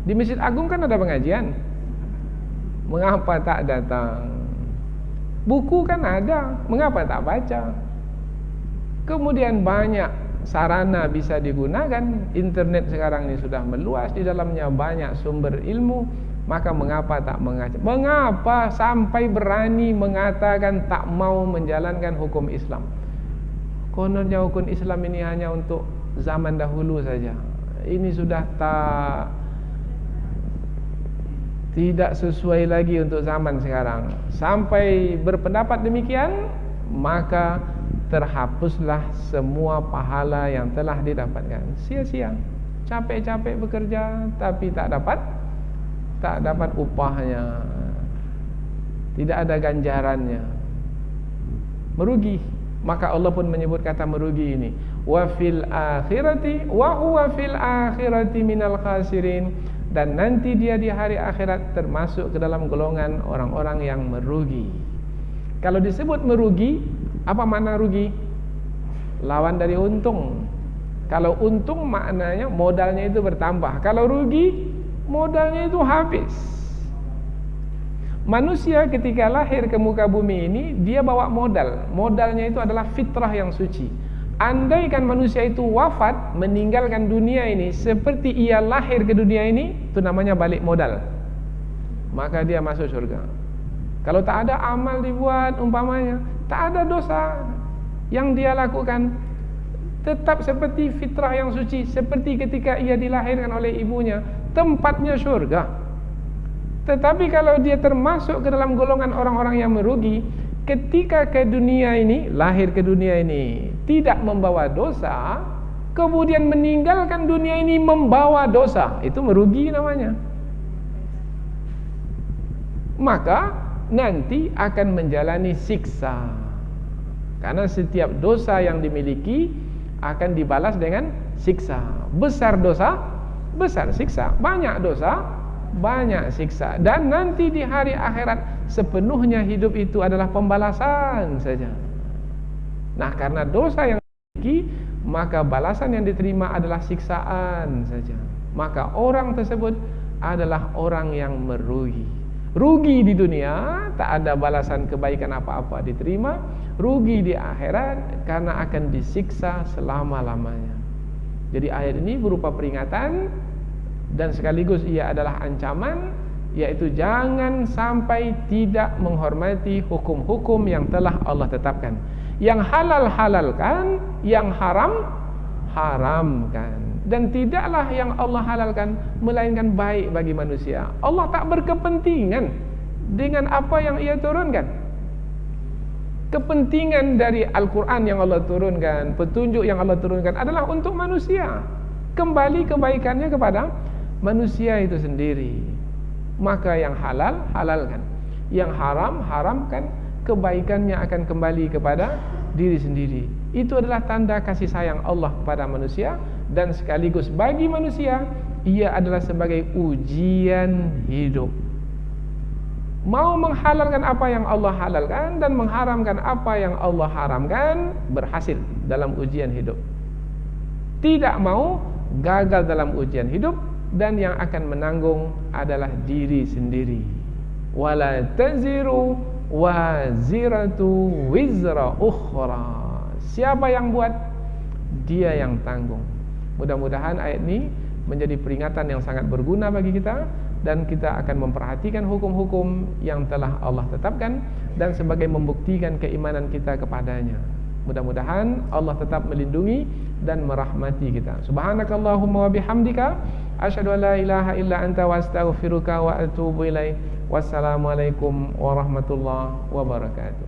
[SPEAKER 2] Di Masjid Agung kan ada pengajian, mengapa tak datang? Buku kan ada, mengapa tak baca? Kemudian banyak sarana bisa digunakan. Internet sekarang ini sudah meluas, di dalamnya banyak sumber ilmu. Maka mengapa tak mengajar? Mengapa sampai berani mengatakan tak mau menjalankan hukum Islam? Kononnya hukum Islam ini hanya untuk zaman dahulu saja. Ini sudah tidak sesuai lagi untuk zaman sekarang. Sampai berpendapat demikian, maka terhapuslah semua pahala yang telah didapatkan. Sia-sia, capek-capek bekerja tapi tak dapat upahnya, tidak ada ganjarannya, merugi. Maka Allah pun menyebut kata merugi ini, wa fil akhirati wa huwa fil akhirati minal khasirin, dan nanti dia di hari akhirat termasuk ke dalam golongan orang-orang yang merugi. Kalau disebut merugi, apa makna rugi? Lawan dari untung. Kalau untung maknanya modalnya itu bertambah. Kalau rugi, modalnya itu habis. Manusia ketika lahir ke muka bumi ini, dia bawa modal. Modalnya itu adalah fitrah yang suci. Andaikan manusia itu wafat, meninggalkan dunia ini seperti ia lahir ke dunia ini, itu namanya balik modal. Maka dia masuk surga. Kalau tak ada amal dibuat, umpamanya tak ada dosa yang dia lakukan, tetap seperti fitrah yang suci, seperti ketika ia dilahirkan oleh ibunya, tempatnya surga. Tetapi kalau dia termasuk ke dalam golongan orang-orang yang merugi, ketika ke dunia ini, lahir ke dunia ini tidak membawa dosa, kemudian meninggalkan dunia ini membawa dosa, itu merugi namanya. Maka nanti akan menjalani siksa. Karena setiap dosa yang dimiliki akan dibalas dengan siksa. Besar dosa, besar siksa. Banyak dosa, banyak siksa. Dan nanti di hari akhirat sepenuhnya hidup itu adalah pembalasan saja. Nah, karena dosa yang dimiliki, maka balasan yang diterima adalah siksaan saja. Maka orang tersebut adalah orang yang merugi. Rugi di dunia, tak ada balasan kebaikan apa-apa diterima. Rugi di akhirat karena akan disiksa selama-lamanya. Jadi ayat ini berupa peringatan dan sekaligus ia adalah ancaman, yaitu jangan sampai tidak menghormati hukum-hukum yang telah Allah tetapkan. Yang halal halalkan, yang haram haramkan. Dan tidaklah yang Allah halalkan melainkan baik bagi manusia. Allah tak berkepentingan dengan apa yang ia turunkan. Kepentingan dari Al-Quran yang Allah turunkan, petunjuk yang Allah turunkan adalah untuk manusia. Kembali kebaikannya kepada manusia itu sendiri. Maka yang halal halalkan, yang haram haramkan. Kebaikannya akan kembali kepada diri sendiri. Itu adalah tanda kasih sayang Allah kepada manusia. Dan sekaligus bagi manusia, ia adalah sebagai ujian hidup. Mau menghalalkan apa yang Allah halalkan dan mengharamkan apa yang Allah haramkan, berhasil dalam ujian hidup. Tidak mau, gagal dalam ujian hidup. Dan yang akan menanggung adalah diri sendiri. Wala taziru waziratu wizra ukhra. Siapa yang buat, dia yang tanggung. Mudah-mudahan ayat ini menjadi peringatan yang sangat berguna bagi kita, dan kita akan memperhatikan hukum-hukum yang telah Allah tetapkan dan sebagai membuktikan keimanan kita kepadanya. Mudah-mudahan Allah tetap melindungi dan merahmati kita. Subhanakallahumma wa bihamdika, asyhadu an la ilaha illa anta wa astaghfiruka wa atubu ilaik. Wassalamualaikum warahmatullahi wabarakatuh.